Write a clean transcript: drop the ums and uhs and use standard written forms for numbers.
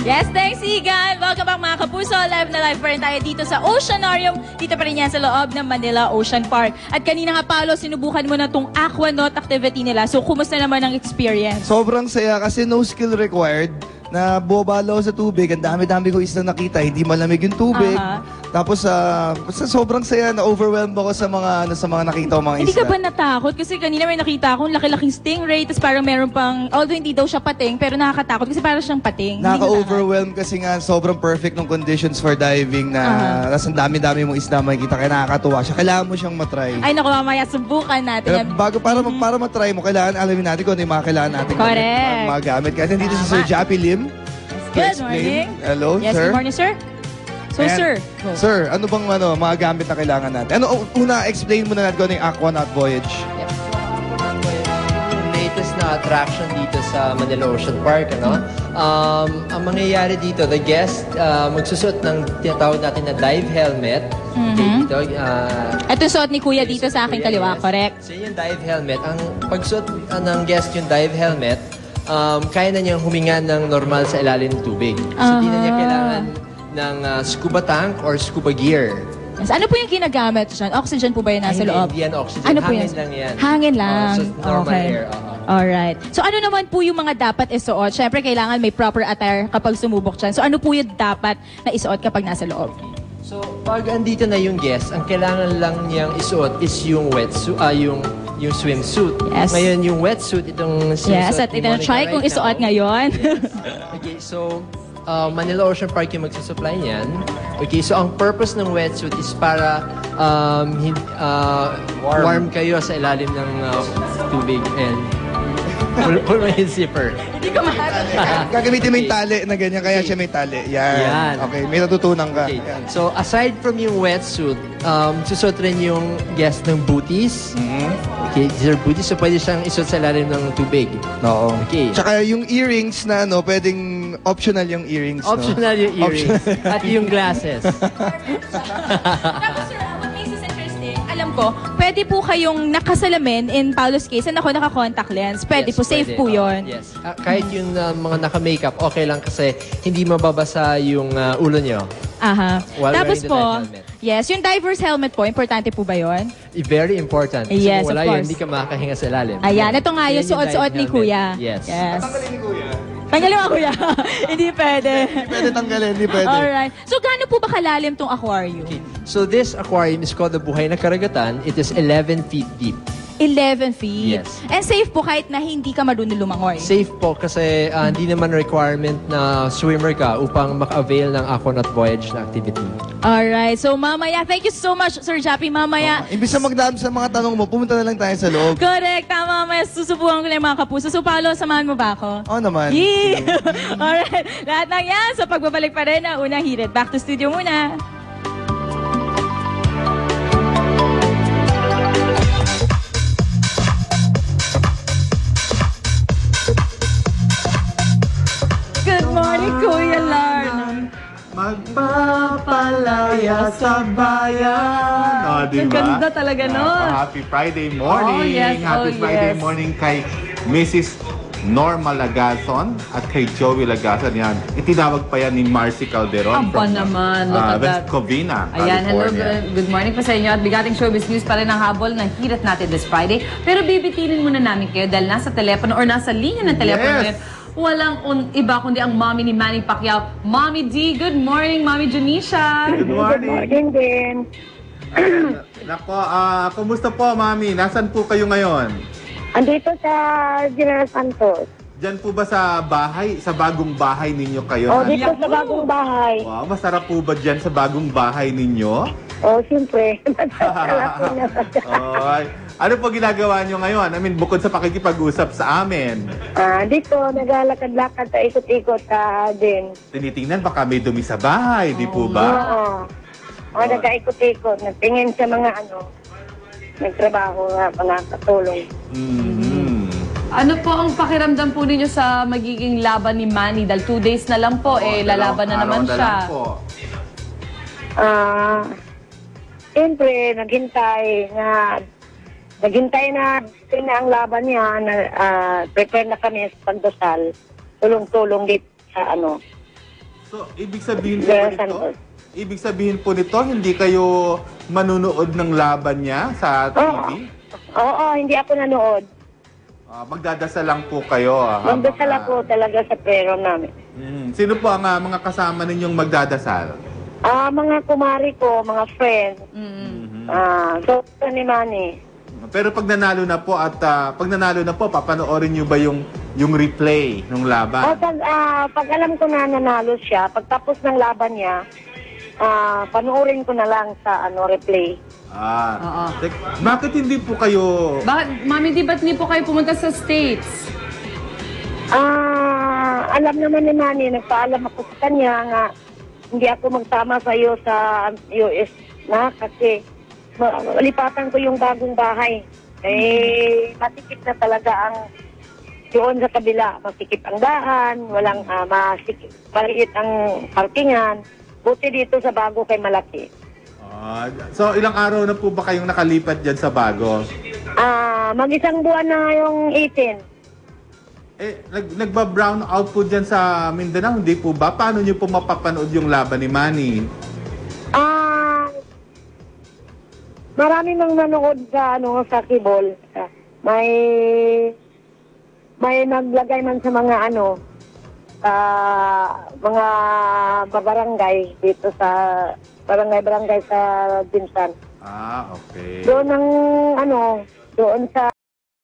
Yes, thanks, Igan. Welcome back, mga kapuso. Live na live pa rin tayo dito sa Oceanarium. Dito pa rin yan sa loob ng Manila Ocean Park. At kanina nga, Paolo, sinubukan mo na itong aquanaut activity nila. So, kumusta naman ang experience? Sobrang saya kasi no skill required. Na bumabalaw sa tubig, ang dami-dami ko isang nakita, hindi malamig yung tubig. Tapos basta sobrang saya, na-overwhelmed ako sa mga nakita ko mga isda. Hindi ka ba natakot? Kasi kanina may nakita akong laki-laking stingray, tapos parang meron pang, although hindi daw siya pating, pero nakakatakot kasi parang siyang pating. Nakaka-overwhelm kasi nga sobrang perfect ng conditions for diving na tas ang dami-dami mong isda makikita, kaya nakakatuwa siya. Kailangan mo siyang matry. Ay naku, mamaya subukan natin. Para matry mo, kailangan alamin natin kung ano yung mga kailangan natin. Correct. Mga gamit. Kasi dito si Sir Jappy Lim. Good morning. Hello, yes, sir. Good morning, sir. So, And, sir, ano bang mga gamit na kailangan natin? Explain mo na natin kung ano yung Aquanaut Voyage. Yep. Yung latest na attraction dito sa Manila Ocean Park, ano? Ang mangyayari dito, the guest magsusot ng tinatawag natin na dive helmet. Okay, dito. Ito suot ni Kuya dito sa aking kaliwa, correct? So yung dive helmet, ang pagsuot ng guest yung dive helmet, kaya na niyang huminga ng normal sa ilalim ng tubig. So hindi na niya kailangan ng scuba tank or scuba gear. Yes. Ano po yung ginagamit dyan? Oxygen po ba yun nasa loob? Hindi yan oxygen. Ano po hangin yun? lang yan. Hangin lang. So normal okay. air. Alright. So ano naman po yung mga dapat isuot? Siyempre kailangan may proper attire kapag sumubok dyan. So ano po yung dapat na isuot kapag nasa loob? So pag andito na yung guest, ang kailangan lang niyang isuot is yung wetsuit, yung swimsuit. Yes. Ngayon yung wetsuit, itong swimsuit. Yes, at ina-try kung isuot ngayon. Okay, so Manila Ocean Park yung magsusupply niyan. Okay, so ang purpose ng wetsuit is para warm kayo sa ilalim ng tubig and pull mo yung zipper. Hindi ko Gagamitin mo yung tali na ganyan, kaya siya may tali. Yan. Okay, may natutunan ka. Okay. So aside from yung wetsuit, susot rin yung guest ng booties. Okay, these are booties, so pwede siyang isuot sa ilalim ng tubig. Oo. Okay. Tsaka yung earrings na pwedeng optional yung earrings. Optional yung earrings. At yung glasses. Tapos sir, what makes this interesting, alam ko, pwede po kayong nakasalamin in Paolo's case, and ako naka-contact lens. Pwede Yes, po, safe po yun. Yes. Kahit yung mga naka-makeup, okay lang kasi hindi mababasa yung ulo nyo. Aha. While Tapos wearing the po, dive helmet. yes, yung diver's helmet po, importante po ba yun? Very important. Kasi Yes, kung wala of course. yun, hindi ka makakahinga sa ilalim. Ayan, ito nga yung Yan suot-suot dive ni helmet. Kuya. Yes. Tanggalin ni Kuya. Tanggalin mo, Kuya. Hindi pwede. Hindi pwede tanggalin, hindi pwede. Alright. So, gaano po ba kalalim tong aquarium? Okay. So this aquarium is called the Buhay na Karagatan. It is 11 feet deep. 11 feet. Yes. And safe po kahit na hindi ka marunong lumangoy. Safe po kasi hindi naman requirement na swimmer ka upang maka-avail ng aquanaut voyage na activity. Alright. So, mamaya, thank you so much, Sir Jappy. Mamaya, Imbis na magdaan sa mga tanong mo, pumunta na lang tayo sa loob. correct. Tama, mamaya susubukan ko na yung mga kapuso. So, Paolo, samahan mo ba ako? Oo naman. Yee! Alright. Lahat ng yan. So, pagbabalik pa rin ang unang hirit. Back to studio muna. Good morning, Kuya Larn. Magpapalaya sa bayan. O, Ang ganda talaga nun. Happy Friday morning. Oh, yes. Happy Oh, Friday yes. morning kay Mrs. Norma Lagason at kay Joey Lagason. Yan. Itinawag pa yan ni Marcy Calderon Aba naman, look at West that. Covina, Ayan, hello, California. good morning po sa inyo at bigating showbiz news pa rin ang habol ng hirit natin this Friday. Pero bibitinin muna namin kayo dahil nasa telepono or nasa linya ng telepono Yes. ngayon. Walang iba kundi ang mommy ni Manny Pacquiao. Mommy D, good morning, Mommy Janisha. Good morning. Morning din. Nako, kumusta po, Mami? Nasaan po kayo ngayon? Andito sa General Santos. Diyan po ba sa bahay, sa bagong bahay ninyo kayo? O, dito sa bagong bahay. Wow, masarap po ba dyan sa bagong bahay ninyo? O, siyempre. Masarap po naman. Oy. Ano po ginagawa nyo ngayon? I mean, bukod sa pakikipag-usap sa amin. Dito, naglalakad-lakad sa ikot-ikot din. Tinitingnan, baka may dumi sa bahay, di po ba? Oo. Nagkaikot-ikot. Nagtingin sa mga nagtrabaho nga, mga katulong. Mhm. Ano po ang pakiramdam po ninyo sa magiging laban ni Manny? Dahil 2 days na lang po, lalaban na naman Araw siya. lang po. Siyempre, naghintay na ang laban niya. Prepare na kami sa pagdasal. Tulong-tulong dito sa So, ibig sabihin po Del nito, Santos. hindi kayo manunood ng laban niya sa TV? Oo, hindi ako nanood. Magdadasal lang po kayo. Magdasal ako talaga sa prayer namin. Sino po ang mga kasama ninyong magdadasal? Mga kumari ko, mga friends. So, ni Manny. Pero pag nanalo na po papanoorin niyo ba yung replay ng laban? Pag alam ko na nanalo siya, pagtapos ng laban niya, panoorin ko na lang sa replay. Oo. Bakit hindi po kayo... Bakit, Mami, ba't hindi po kayo pumunta sa States? Alam naman ni Manny, nagpaalam ako sa kanya nga hindi ako magsama sa iyo sa US na kasi lipatan ko yung bagong bahay. Masikip na talaga ang doon sa kabila. Masikip ang daan, walang maliit ang parkingan. Buti dito sa bago kay malaki. So, ilang araw na po ba kayong nakalipat dyan sa bago? Mag-isang buwan na yung 18. Nagba-brown out po dyan sa Mindanao, hindi po ba? Paano nyo po mapapanood yung laban ni Manny? Marami nang nanood sa Kibol. May naglagay man sa mga mga barangay dito sa barangay sa Bintan. Okay. Doon ang doon sa